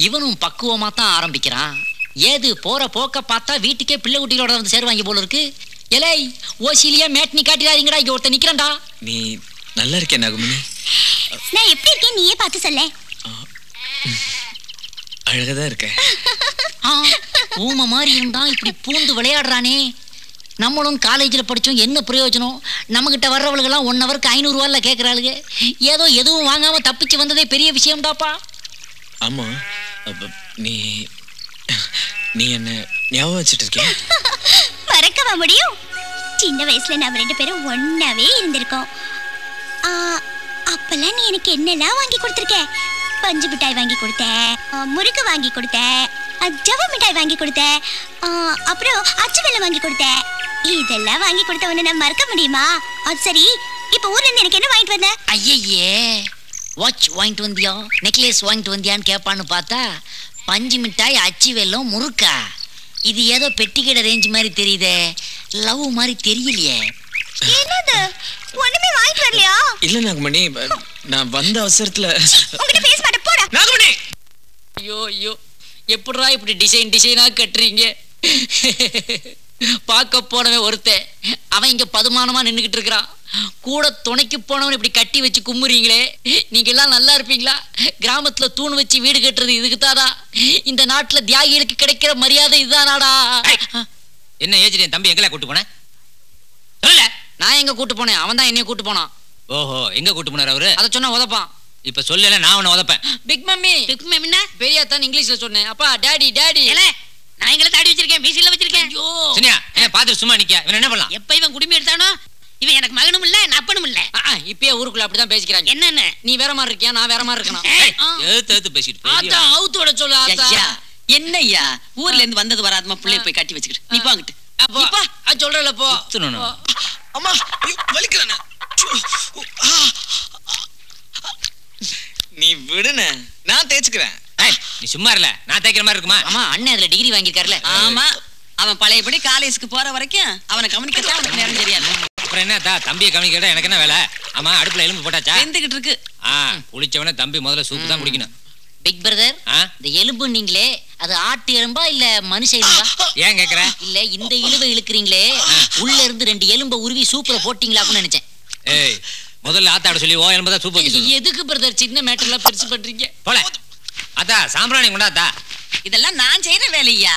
இவனும் பக்குவமா தான் ஆரம்பிக்கிறான். ஏது போற போக்க பார்த்தா வீட்டுக்கே பிள்ளை குட்டிகளோட வந்து சேருவாங்க போல இருக்கு. எலை ஓசிலியா மேட்னி காட்டிடாதீங்கடா, இங்க ஒருத்த நிக்கிறேன்டா. நீ நல்லா இருக்கே நாகமணி. நான் எப்படி இருக்கேன் நீயே பார்த்து சொல்ல. அழகதான் இருக்க. ஊம மாதிரி இருந்தா இப்படி பூந்து விளையாடுறானே. நம்மளும் காலேஜில் படித்தோம், என்ன பிரயோஜனம்? நம்மகிட்ட வர்றவளுகெல்லாம் 1 ஹவருக்கு 500 ரூபாயில் கேட்குறாளுங்க. ஏதோ எதுவும் வாங்காமல் தப்பிச்சு வந்ததே பெரிய விஷயம்டாப்பா. ஆமா, நீ நீ என்ன ஞாபகம் வச்சுட்டு இருக்கிய? மறக்கவா முடியும்? சின்ன வயசுல நம்ம 2 பேரும் ஒன்னாவே இருந்திருக்கோம். அப்பெல்லாம் நீ எனக்கு என்னெல்லாம் வாங்கி கொடுத்துருக்க? பஞ்சு மிட்டாய் வாங்கி கொடுத்த, முறுக்கு வாங்கி கொடுத்த, ஜவ மிட்டாய் வாங்கி கொடுத்த, அப்புறம் அச்சு வெல்லம் வாங்கி கொடுத்த. இதெல்லாம் வாங்கி கொடுத்தவன நான் மறக்க முடியுமா? அது சரி, இப்ப ஊர்ல இருந்து எனக்கு என்ன வாங்கிட்டு வந்த? ஐயே, வாட்ச் வாங்கிட்டு வந்தியா, நெக்லஸ் வாங்கிட்டு வந்தியான்னு கேட்பான்னு பார்த்தா பஞ்சு மிட்டாய், அச்சு வெல்லம், முறுக்கா. இது ஏதோ பெட்டிக்கடை ரேஞ்ச் மாதிரி தெரியுதே, லவ் மாதிரி தெரியலையே. என்னது, ஒண்ணுமே வாங்கிட்டு வரலையா? இல்ல நாகமணி, நான் வந்த அவசரத்துல உன்கிட்ட பேச மாட்டேன், போடா. நாகமணி, ஐயோ ஐயோ, எப்படிடா இப்படி டிசைனா கட்டுறீங்க? பார்க்க போனவன் ஒருத்தன், அவன் இங்க பதுமானமா நின்றுகிட்டு இருக்கிறான். கூட துணைக்கு போனவன் இப்படி கட்டி வச்சு கும்புறீங்களே, நீங்க எல்லாம் நல்லா இருப்பீங்களா? கிராமத்துல தூண் வச்சு வீடு கட்டுறது இதுக்குதாடா? இந்த நாட்டுல தியாகிகளுக்கு கிடைக்கிற மரியாதை இதுதானாடா? என்ன ஏஜ் தம்பி எங்கெல்லாம் கூட்டு போன? சொல்லல. நான் எங்க கூட்டு போனேன், அவன் தான் என்னைய கூட்டு போனான். ஓஹோ, எங்க கூட்டு போனார் அவரு? அதை சொன்னா உதப்பான். இப்ப சொல்லல, நான் உன்னை உதப்பேன். Big mummy. பிக் மம்மினா பெரியா தான் இங்கிலீஷ்ல சொன்னேன். அப்பா டாடி டாடி. நான் எங்களை தாடி வச்சிருக்கேன், மீசில வச்சிருக்கேன். ஐயோ சனியா, என்ன பாத்துட்டு சும்மா நிக்க? இவன் என்ன பண்ணலாம்? எப்ப இவன் குடுமி எடுத்தானோ, இவன் எனக்கு மகனும் இல்ல அப்பனும் இல்ல. இப்பயே ஊருக்குள்ள அப்படிதான் பேசிக்கிறாங்க. என்னன்னு? நீ வேற மாதிரி இருக்கியா, நான் வேற மாதிரி இருக்கணும். எழுத்து பேசிட்டு ஆத்தா அவுத்தோட சொல்லு ஆத்தா. என்னய்யா, ஊர்ல இருந்து வந்தது வராதமா பிள்ளைய போய் கட்டி வச்சுக்கிட்டு நீ பாங்கிட்டு அப்பா சொல்றல போ. அம்மா வலிக்குறானே. நீ விடுன, நான் தேய்ச்சுக்கிறேன். நீ சும்மா இல்ல, நான் தேய்க்கிற மாதிரி இருக்குமா? ஆமா, அண்ணன் அதுல டிகிரி வாங்கிருக்காருல. ஆமா, அவன் பழையபடி காலேஜுக்கு போற வரைக்கும் அவனை கவனிக்கத்தான் அவனுக்கு நேரம் தெரியாது. அப்புறம் என்ன தம்பியை கவனிக்கட்டா எனக்கு என்ன வேலை? ஆமா, அடுப்புல எலும்பு போட்டாச்சா? வெந்துகிட்டு இருக்கு. குளிச்சவன தம்பி முதல்ல சூப்பு தான் குடிக்கணும். பிக் பிரதர், இந்த எலும்பு நீங்களே, அது ஆட்டு எலும்பா இல்ல மனுஷ எலும்பா? ஏன் கேக்குற? இல்ல இந்த இழுவை இழுக்கிறீங்களே, உள்ள இருந்து 2 எலும்பை உருவி சூப்புல போட்டீங்களா அப்படின்னு நினைச்சேன். ஏய், முதல்ல ஆத்தாட சொல்லி ஓ எலும்பு தான் சூப்பு வைக்க சொல்லு. எதுக்கு பிரதர் சின்ன மேட்டர்ல பெருசு பண்றீங்க? போல அத்தா, சாம்பிராணி கொண்டாத்தா. இதெல்லாம் நான் செய்யற வேலையா?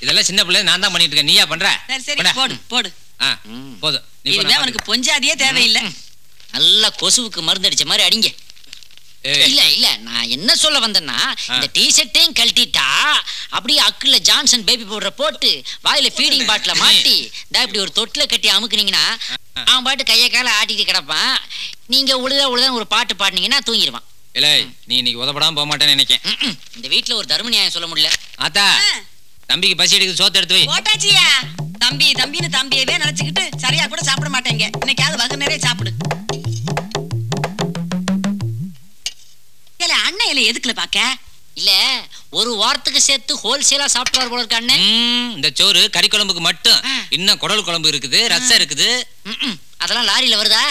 இதெல்லாம் சின்ன பிள்ளை நான் தான் பண்ணிட்டு இருக்கேன், நீயா பண்ற? சரி சரி, போடு போடு. போதும். இதுவே அவனுக்கு பொஞ்சாதியே தேவையில்லை. நல்லா கொசுவுக்கு மருந்து அடிச்ச மாதிரி அடிங்க. இல்ல இல்ல, நான் என்ன சொல்ல வந்தேன்னா, இந்த டி-ஷர்ட்டையும் கழட்டிட்டா அப்படியே அக்குல ஜான்சன் பேபி பவுடரை போட்டு வாயில ஃபீடிங் பாட்டில மாட்டி இப்படி ஒரு தொட்டில கட்டி அமுக்குனீங்கன்னா அவன் பாட்டு கையை கால ஆட்டிட்டு கிடப்பான். நீங்க உழுதான் ஒரு பாட்டு பாடினீங்கன்னா தூங்கிடுவான். இல்ல, நீ இன்னைக்கு உதப்படாம போக மாட்டேன்னு நினைக்கேன். இந்த வீட்டுல ஒரு தர்ம நியாயம் சொல்ல முடியல. ஆத்தா, தம்பிக்கு பசி எடுக்குது, சோத்து எடுத்து வை. போட்டாச்சியா? தம்பின்னு தம்பியவே நினைச்சுக்கிட்டு சரியா கூட சாப்பிட மாட்டேங்க. இன்னைக்காவது வகு நிறைய சாப்பிடு. அண்ணன் இலை எதுக்குல பாக்க? இல்ல, ஒரு வாரத்துக்கு சேர்த்து ஹோல்சேலா சாப்பிடுவார் போல இருக்க அண்ணன். இந்த சோறு கறி குழம்புக்கு மட்டும், இன்னும் குடல் குழம்பு இருக்குது, ரசம் இருக்குது. அதெல்லாம் லாரியில வருதா?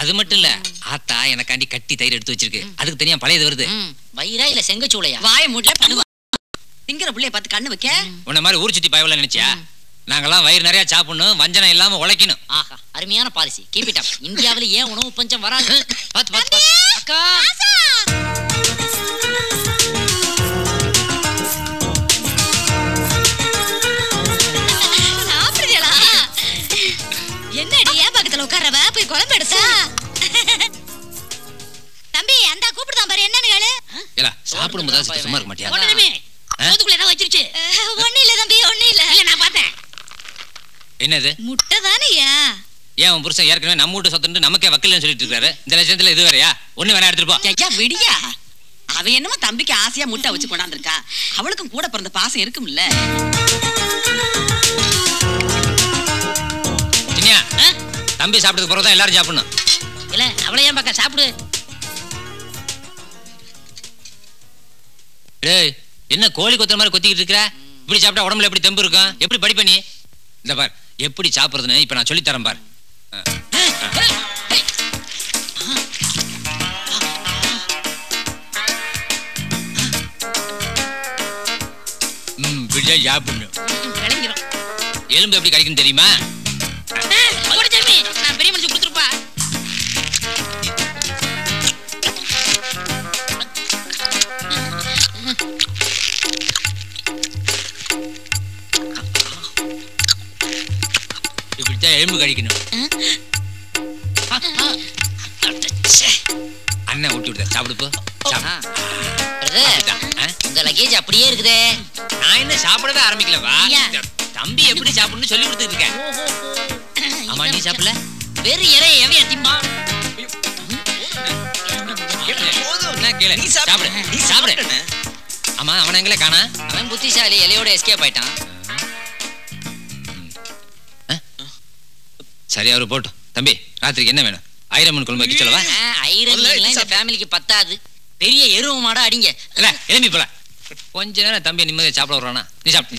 அது மட்டும் இல்ல, ஆத்தா எனக்காண்டி கட்டி தயிர் எடுத்து வச்சிருக்கு, அதுக்கு தனியா பழையது வருது. வயிறா இல்ல செங்கச்சூளையா? வாய மூடல பண்ணுவா. திங்கிற புள்ளைய பார்த்து கண்ணு வைக்க. உன்ன மாதிரி ஊர் சுத்தி பயவல நினைச்சியா? நாங்கெல்லாம் வயிறு நிறைய சாப்பிடணும், வஞ்சனம் இல்லாம உழைக்கணும். ஆஹா, அருமையான பாலிசி. Keep it up. இந்தியாவில ஏன் உணவு பஞ்சம் வராது? பாத்து பாத்து அக்கா. என்னடி ஏன் பக்கத்துல உட்காரவ? போய் குழம்பு எடுத்தா. தம்பி, அந்த கூப்பிடுதான் பாரு, என்னன்னு கேளு. இல்ல, சாப்பிடும் போது சும்மா இருக்க மாட்டியா? ஒண்ணுமே சோத்துக்குள்ள ஏதோ வச்சிருச்சு. ஒண்ணு இல்ல தம்பி, ஒண்ணு இல்ல. இல்ல, நான் பார்த்தேன். என்னது? முட்டை தானேயா? ஏன் உன் புருஷன் ஏற்கனவே நம்ம வீட்டு சொத்துன்னு நமக்கே வக்கீல்னு சொல்லிட்டு இருக்காரு. இந்த லட்சத்துல இது வேறையா? ஒண்ணு வேணா எடுத்துட்டு போ. ஐயா விடியா, அவ என்னமோ தம்பிக்கு ஆசையா முட்டை வச்சு கொண்டாந்துருக்கா. அவளுக்கும் கூட பிறந்த பாசம் இருக்கும்ல. தம்பி சாப்பிட்டதுக்கு பிறகுதான் எல்லாரும் சாப்பிடணும். இல்ல, அவளை ஏன் பக்கம் சாப்பிடு. டேய், என்ன கோழி கொத்துற மாதிரி கொத்திக்கிட்டு இருக்கிற? இப்படி சாப்பிட்டா உடம்புல எப்படி தெம்பு இருக்கும்? எப்படி படிப்ப நீ? இந்த பார், எப்படி சாப்பிடுறதுன்னு இப்ப நான் சொல்லி தரேன் பார். இப்படிதான் சாப்பிடணும். விளங்கிரும். எலும்பு எப்படி கிடைக்கும் தெரியுமா? போடு சாமி, நான் பெரிய மனுஷன் கொடுத்துருப்பா. இப்படித்தான் எலும்பு கழிக்கணும். அண்ணன் ஊட்டி விடுத சாப்பிடு போ. உங்க லக்கேஜ் அப்படியே இருக்குதே. நான் என்ன சாப்பிடவே ஆரம்பிக்கலவா? ஐயா. தம்பி எப்படி சாப்பிடணும்னு சொல்லி கொடுத்துட்டு இருக்கேன். ஆமா, நீ சாப்பிடல? வெறு இறைய எவையா திம்பா? என்ன கேளு, நீ சாப்பிடு. நீ சாப்பிடு. சாப்பிடுனே. ஆமா, அவனை எங்கள காணா? அவன் புத்திசாலி, இலையோட எஸ்கேப் ஆயிட்டான். சரி, அவரு போட்டும். தம்பி, ராத்திரிக்கு என்ன வேணும்? ஐரமன் குழம்பு வைக்க சொல்லவா? ஐரன் இந்த ஃபேமிலிக்கு பத்தாது. பெரிய எருவு மாடா அடிங்க. இல்ல, எலும்பி போல. கொஞ்ச நேரம் தம்பி நிம்மதியா சாப்பிட வர்றானா? நீ சாப்பிடு.